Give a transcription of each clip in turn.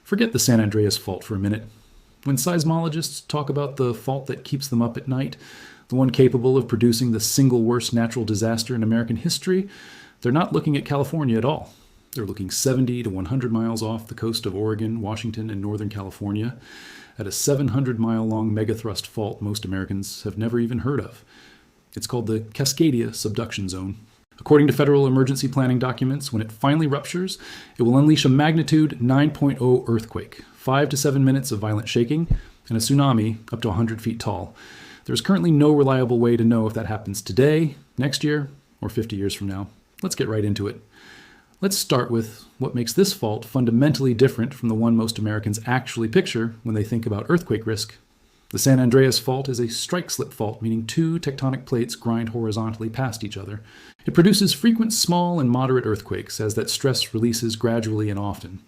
Forget the San Andreas Fault for a minute. When seismologists talk about the fault that keeps them up at night, the one capable of producing the single worst natural disaster in American history, they're not looking at California at all. They're looking 70 to 100 miles off the coast of Oregon, Washington, and Northern California at a 700-mile-long megathrust fault most Americans have never even heard of. It's called the Cascadia Subduction Zone. According to federal emergency planning documents, when it finally ruptures, it will unleash a magnitude 9.0 earthquake, 5 to 7 minutes of violent shaking, and a tsunami up to 100 feet tall. There's currently no reliable way to know if that happens today, next year, or 50 years from now. Let's get right into it. Let's start with what makes this fault fundamentally different from the one most Americans actually picture when they think about earthquake risk. The San Andreas Fault is a strike-slip fault, meaning two tectonic plates grind horizontally past each other. It produces frequent small and moderate earthquakes as that stress releases gradually and often.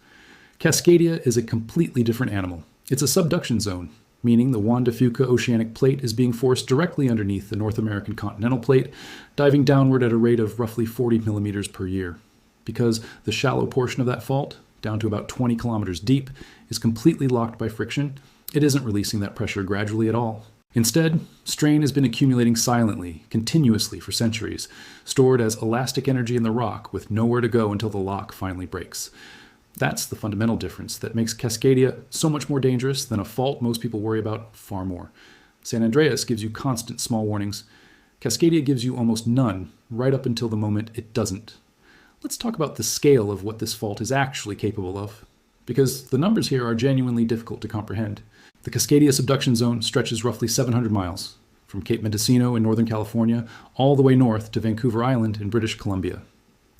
Cascadia is a completely different animal. It's a subduction zone, meaning the Juan de Fuca oceanic plate is being forced directly underneath the North American continental plate, diving downward at a rate of roughly 40 millimeters per year. Because the shallow portion of that fault, down to about 20 kilometers deep, is completely locked by friction, it isn't releasing that pressure gradually at all. Instead, strain has been accumulating silently, continuously for centuries, stored as elastic energy in the rock with nowhere to go until the lock finally breaks. That's the fundamental difference that makes Cascadia so much more dangerous than a fault most people worry about far more. San Andreas gives you constant small warnings. Cascadia gives you almost none, right up until the moment it doesn't. Let's talk about the scale of what this fault is actually capable of, because the numbers here are genuinely difficult to comprehend. The Cascadia Subduction Zone stretches roughly 700 miles, from Cape Mendocino in Northern California all the way north to Vancouver Island in British Columbia.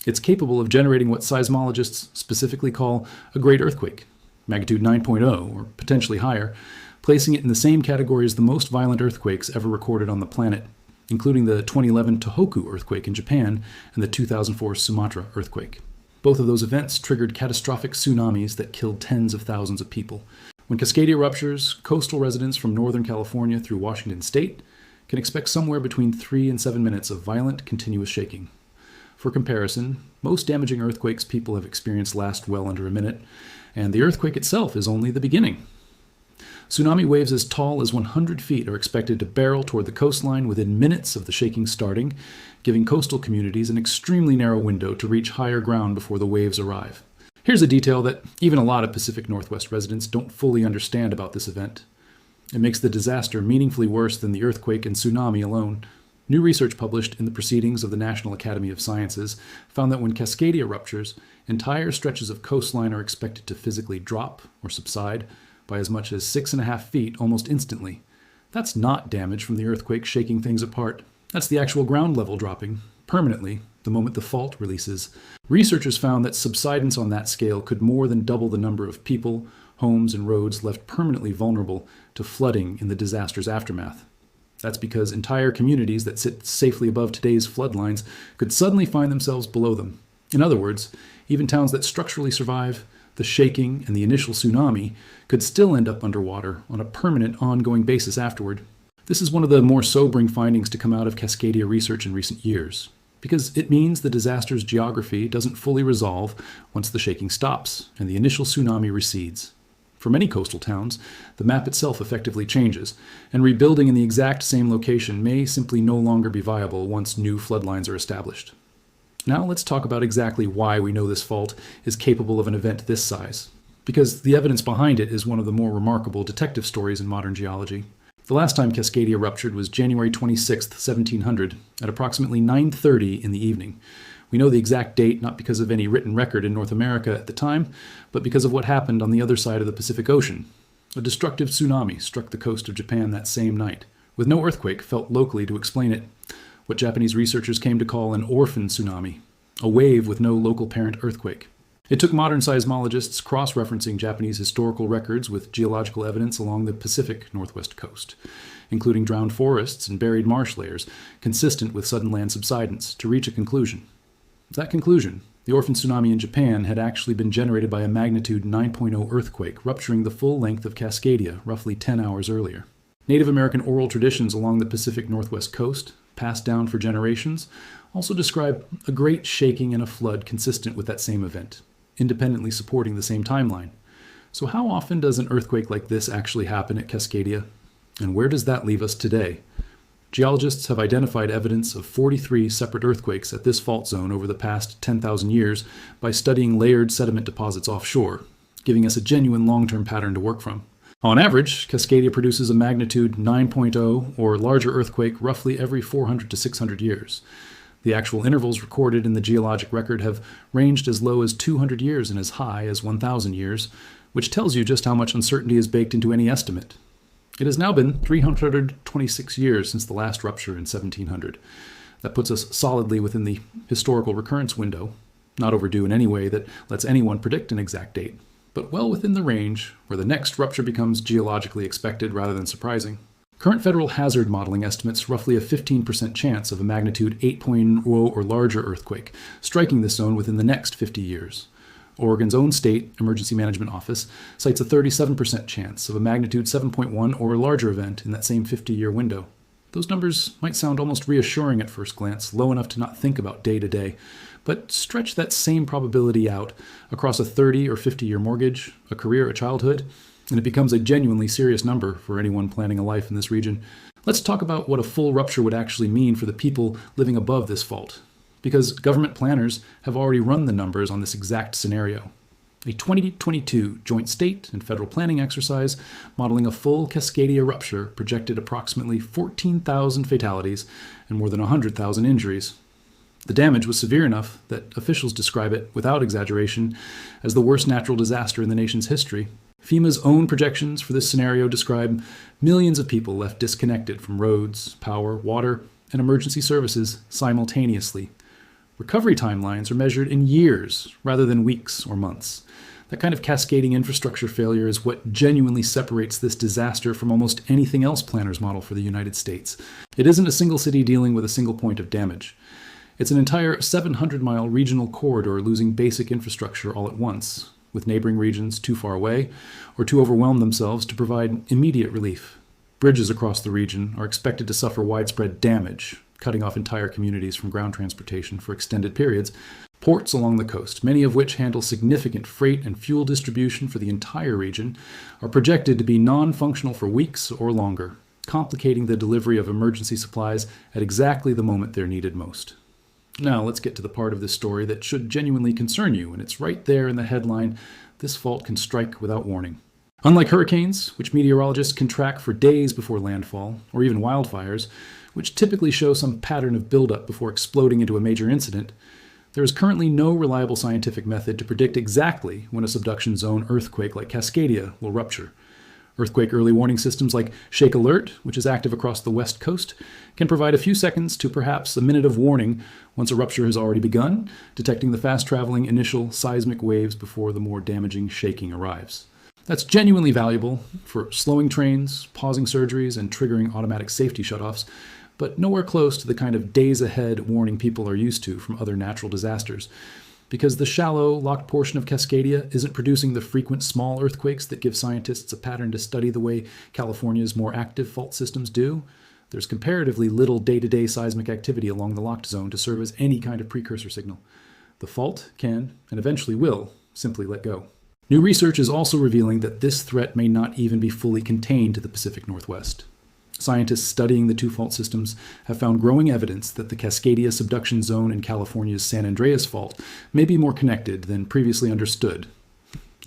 It's capable of generating what seismologists specifically call a great earthquake, magnitude 9.0 or potentially higher, placing it in the same category as the most violent earthquakes ever recorded on the planet, including the 2011 Tohoku earthquake in Japan and the 2004 Sumatra earthquake. Both of those events triggered catastrophic tsunamis that killed tens of thousands of people. When Cascadia ruptures, coastal residents from Northern California through Washington state can expect somewhere between 3 and 7 minutes of violent, continuous shaking. For comparison, most damaging earthquakes people have experienced last well under a minute, and the earthquake itself is only the beginning. Tsunami waves as tall as 100 feet are expected to barrel toward the coastline within minutes of the shaking starting, giving coastal communities an extremely narrow window to reach higher ground before the waves arrive. Here's a detail that even a lot of Pacific Northwest residents don't fully understand about this event. It makes the disaster meaningfully worse than the earthquake and tsunami alone. New research published in the Proceedings of the National Academy of Sciences found that when Cascadia ruptures, entire stretches of coastline are expected to physically drop or subside by as much as 6.5 feet almost instantly. That's not damage from the earthquake shaking things apart. That's the actual ground level dropping, permanently, the moment the fault releases. Researchers found that subsidence on that scale could more than double the number of people, homes, and roads left permanently vulnerable to flooding in the disaster's aftermath. That's because entire communities that sit safely above today's floodlines could suddenly find themselves below them. In other words, even towns that structurally survive the shaking and the initial tsunami could still end up underwater on a permanent, ongoing basis afterward. This is one of the more sobering findings to come out of Cascadia research in recent years, because it means the disaster's geography doesn't fully resolve once the shaking stops and the initial tsunami recedes. For many coastal towns, the map itself effectively changes, and rebuilding in the exact same location may simply no longer be viable once new floodlines are established. Now let's talk about exactly why we know this fault is capable of an event this size, because the evidence behind it is one of the more remarkable detective stories in modern geology. The last time Cascadia ruptured was January 26, 1700, at approximately 9:30 in the evening. We know the exact date not because of any written record in North America at the time, but because of what happened on the other side of the Pacific Ocean. A destructive tsunami struck the coast of Japan that same night, with no earthquake felt locally to explain it. What Japanese researchers came to call an orphan tsunami, a wave with no local parent earthquake. It took modern seismologists cross-referencing Japanese historical records with geological evidence along the Pacific Northwest coast, including drowned forests and buried marsh layers consistent with sudden land subsidence, to reach a conclusion. That conclusion, the orphan tsunami in Japan, had actually been generated by a magnitude 9.0 earthquake rupturing the full length of Cascadia roughly 10 hours earlier. Native American oral traditions along the Pacific Northwest coast, passed down for generations, also describe a great shaking and a flood consistent with that same event, independently supporting the same timeline. So how often does an earthquake like this actually happen at Cascadia? And where does that leave us today? Geologists have identified evidence of 43 separate earthquakes at this fault zone over the past 10,000 years by studying layered sediment deposits offshore, giving us a genuine long-term pattern to work from. On average, Cascadia produces a magnitude 9.0 or larger earthquake roughly every 400 to 600 years. The actual intervals recorded in the geologic record have ranged as low as 200 years and as high as 1,000 years, which tells you just how much uncertainty is baked into any estimate. It has now been 326 years since the last rupture in 1700. That puts us solidly within the historical recurrence window, not overdue in any way that lets anyone predict an exact date, but well within the range where the next rupture becomes geologically expected rather than surprising. Current federal hazard modeling estimates roughly a 15% chance of a magnitude 8.0 or larger earthquake striking this zone within the next 50 years. Oregon's own state emergency management office cites a 37% chance of a magnitude 7.1 or larger event in that same 50-year window. Those numbers might sound almost reassuring at first glance, low enough to not think about day to day, but stretch that same probability out across a 30 or 50-year mortgage, a career, a childhood, and it becomes a genuinely serious number for anyone planning a life in this region. Let's talk about what a full rupture would actually mean for the people living above this fault, because government planners have already run the numbers on this exact scenario. A 2022 joint state and federal planning exercise modeling a full Cascadia rupture projected approximately 14,000 fatalities and more than 100,000 injuries. The damage was severe enough that officials describe it, without exaggeration, as the worst natural disaster in the nation's history. FEMA's own projections for this scenario describe millions of people left disconnected from roads, power, water, and emergency services simultaneously. Recovery timelines are measured in years rather than weeks or months. That kind of cascading infrastructure failure is what genuinely separates this disaster from almost anything else planners model for the United States. It isn't a single city dealing with a single point of damage. It's an entire 700-mile regional corridor losing basic infrastructure all at once, with neighboring regions too far away or too overwhelmed themselves to provide immediate relief. Bridges across the region are expected to suffer widespread damage, cutting off entire communities from ground transportation for extended periods. Ports along the coast, many of which handle significant freight and fuel distribution for the entire region, are projected to be non-functional for weeks or longer, complicating the delivery of emergency supplies at exactly the moment they're needed most. Now let's get to the part of this story that should genuinely concern you, and it's right there in the headline, "This fault can strike without warning." Unlike hurricanes, which meteorologists can track for days before landfall, or even wildfires, which typically show some pattern of buildup before exploding into a major incident, there is currently no reliable scientific method to predict exactly when a subduction zone earthquake like Cascadia will rupture. Earthquake early warning systems like Shake Alert, which is active across the west coast, can provide a few seconds to perhaps a minute of warning once a rupture has already begun, detecting the fast-traveling initial seismic waves before the more damaging shaking arrives. That's genuinely valuable for slowing trains, pausing surgeries, and triggering automatic safety shutoffs, but nowhere close to the kind of days-ahead warning people are used to from other natural disasters, because the shallow, locked portion of Cascadia isn't producing the frequent small earthquakes that give scientists a pattern to study the way California's more active fault systems do. There's comparatively little day-to-day seismic activity along the locked zone to serve as any kind of precursor signal. The fault can, and eventually will, simply let go. New research is also revealing that this threat may not even be fully contained to the Pacific Northwest. Scientists studying the two fault systems have found growing evidence that the Cascadia Subduction Zone in California's San Andreas Fault may be more connected than previously understood.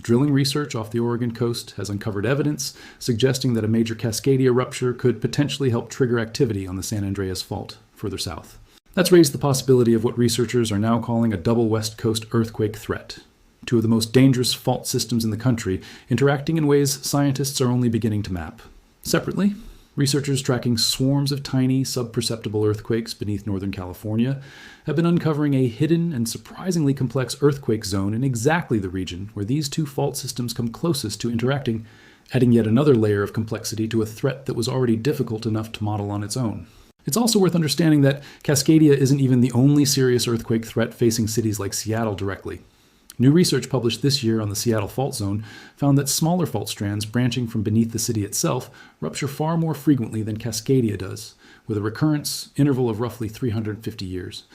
Drilling research off the Oregon coast has uncovered evidence suggesting that a major Cascadia rupture could potentially help trigger activity on the San Andreas Fault further south. That's raised the possibility of what researchers are now calling a double West Coast earthquake threat. Two of the most dangerous fault systems in the country interacting in ways scientists are only beginning to map. Separately, researchers tracking swarms of tiny, sub-perceptible earthquakes beneath Northern California have been uncovering a hidden and surprisingly complex earthquake zone in exactly the region where these two fault systems come closest to interacting, adding yet another layer of complexity to a threat that was already difficult enough to model on its own. It's also worth understanding that Cascadia isn't even the only serious earthquake threat facing cities like Seattle directly. New research published this year on the Seattle fault zone found that smaller fault strands branching from beneath the city itself rupture far more frequently than Cascadia does, with a recurrence interval of roughly 350 years.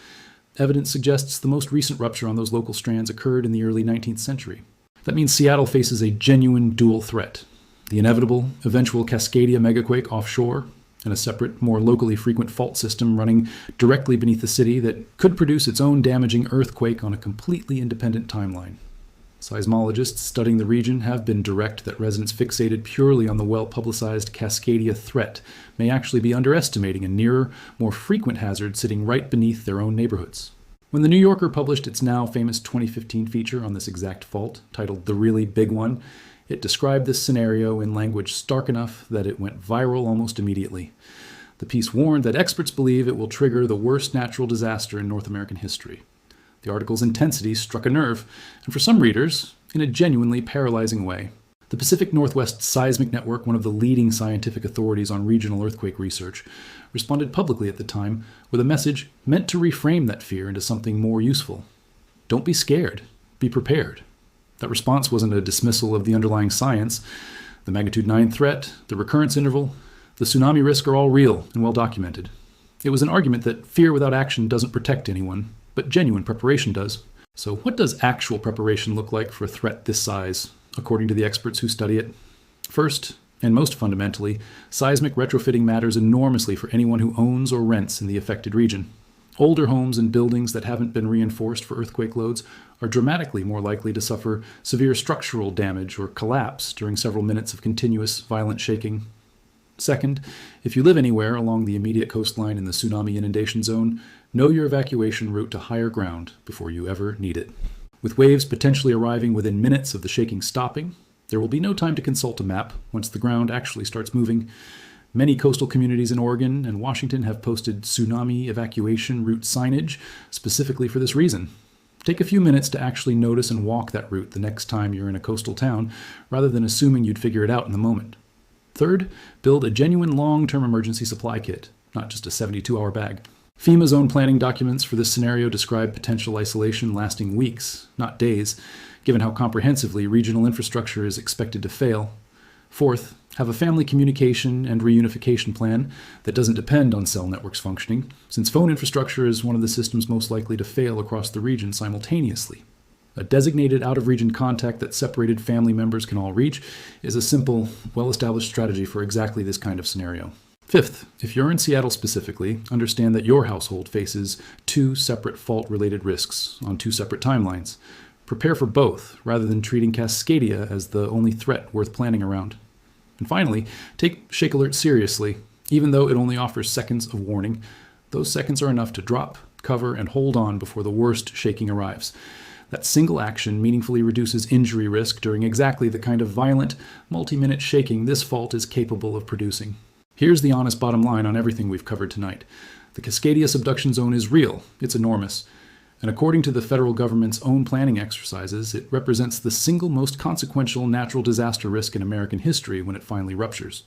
Evidence suggests the most recent rupture on those local strands occurred in the early 19th century. That means Seattle faces a genuine dual threat: the inevitable, eventual Cascadia megaquake offshore, and a separate, more locally frequent fault system running directly beneath the city that could produce its own damaging earthquake on a completely independent timeline. Seismologists studying the region have been direct that residents fixated purely on the well-publicized Cascadia threat may actually be underestimating a nearer, more frequent hazard sitting right beneath their own neighborhoods. When the New Yorker published its now famous 2015 feature on this exact fault, titled The Really Big One, it described this scenario in language stark enough that it went viral almost immediately. The piece warned that experts believe it will trigger the worst natural disaster in North American history. The article's intensity struck a nerve, and for some readers, in a genuinely paralyzing way. The Pacific Northwest Seismic Network, one of the leading scientific authorities on regional earthquake research, responded publicly at the time with a message meant to reframe that fear into something more useful. Don't be scared. Be prepared. That response wasn't a dismissal of the underlying science. The magnitude 9 threat, the recurrence interval, the tsunami risk are all real and well documented. It was an argument that fear without action doesn't protect anyone, but genuine preparation does. So what does actual preparation look like for a threat this size, according to the experts who study it? First, and most fundamentally, seismic retrofitting matters enormously for anyone who owns or rents in the affected region. Older homes and buildings that haven't been reinforced for earthquake loads are dramatically more likely to suffer severe structural damage or collapse during several minutes of continuous, violent shaking. Second, if you live anywhere along the immediate coastline in the tsunami inundation zone, know your evacuation route to higher ground before you ever need it. With waves potentially arriving within minutes of the shaking stopping, there will be no time to consult a map once the ground actually starts moving. Many coastal communities in Oregon and Washington have posted tsunami evacuation route signage specifically for this reason. Take a few minutes to actually notice and walk that route the next time you're in a coastal town, rather than assuming you'd figure it out in the moment. Third, build a genuine long-term emergency supply kit, not just a 72-hour bag. FEMA zone planning documents for this scenario describe potential isolation lasting weeks, not days, given how comprehensively regional infrastructure is expected to fail. Fourth, have a family communication and reunification plan that doesn't depend on cell networks functioning, since phone infrastructure is one of the systems most likely to fail across the region simultaneously. A designated out-of-region contact that separated family members can all reach is a simple, well-established strategy for exactly this kind of scenario. Fifth, if you're in Seattle specifically, understand that your household faces two separate fault-related risks on two separate timelines. Prepare for both, rather than treating Cascadia as the only threat worth planning around. And finally, take Shake Alert seriously. Even though it only offers seconds of warning, those seconds are enough to drop, cover, and hold on before the worst shaking arrives. That single action meaningfully reduces injury risk during exactly the kind of violent, multi-minute shaking this fault is capable of producing. Here's the honest bottom line on everything we've covered tonight. The Cascadia Subduction Zone is real. It's enormous. And according to the federal government's own planning exercises, it represents the single most consequential natural disaster risk in American history when it finally ruptures.